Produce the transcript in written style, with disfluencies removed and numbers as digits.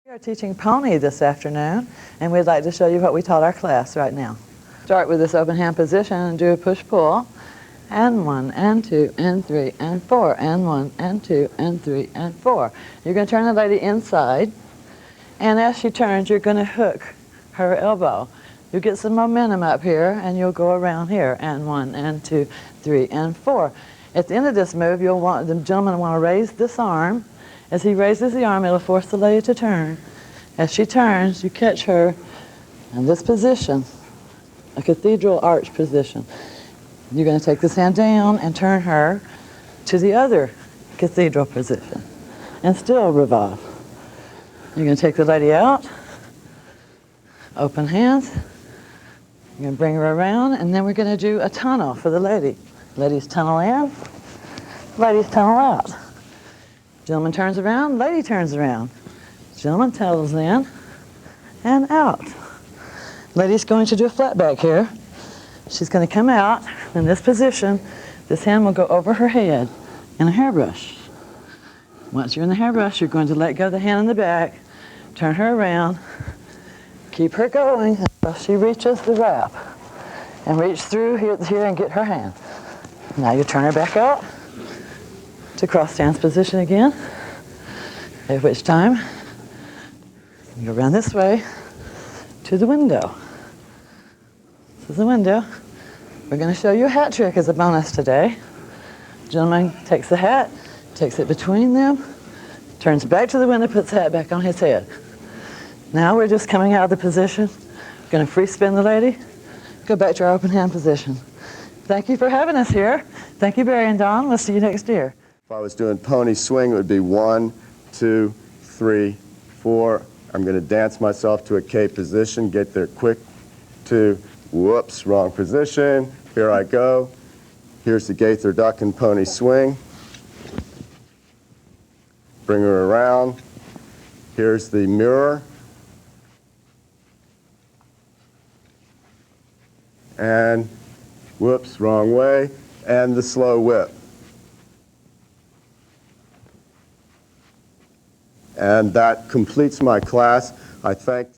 We are teaching pony this afternoon, and we'd like to show you what we taught our class right now. Start with this open hand position and do a push-pull. And 1, and 2, and 3, and 4, and 1, and 2, and 3, and 4. You're going to turn the lady inside, and as she turns, you're going to hook her elbow. You get some momentum up here, and you'll go around here. And 1, and 2, 3, and 4. At the end of this move, the gentleman will want to raise this arm. As he raises the arm, it'll force the lady to turn. As she turns, you catch her in this position, a cathedral arch position. You're going to take this hand down and turn her to the other cathedral position and still revolve. You're going to take the lady out, open hands. You're going to bring her around, and then we're going to do a tunnel for the lady. Ladies tunnel in, ladies tunnel out. Gentleman turns around, lady turns around. Gentleman tunnels in and out. Lady's going to do a flat back here. She's going to come out in this position. This hand will go over her head in a hairbrush. Once you're in the hairbrush, you're going to let go of the hand in the back, turn her around, keep her going until she reaches the wrap, and reach through here and get her hand. Now you turn her back out to cross stance position again, at which time you go around this way to the window. This is the window. We're going to show you a hat trick as a bonus today. The gentleman takes the hat, takes it between them, turns back to the window, puts the hat back on his head. Now we're just coming out of the position. We're going to free spin the lady, go back to our open hand position. Thank you for having us here. Thank you, Barry and Don. We'll see you next year. If I was doing pony swing, it would be 1, 2, 3, 4. I'm going to dance myself to a K position, get there quick, 2, whoops, wrong position. Here I go. Here's the Gaither duck and pony swing. Bring her around. Here's the mirror. And whoops, wrong way. And the slow whip. And that completes my class. I thank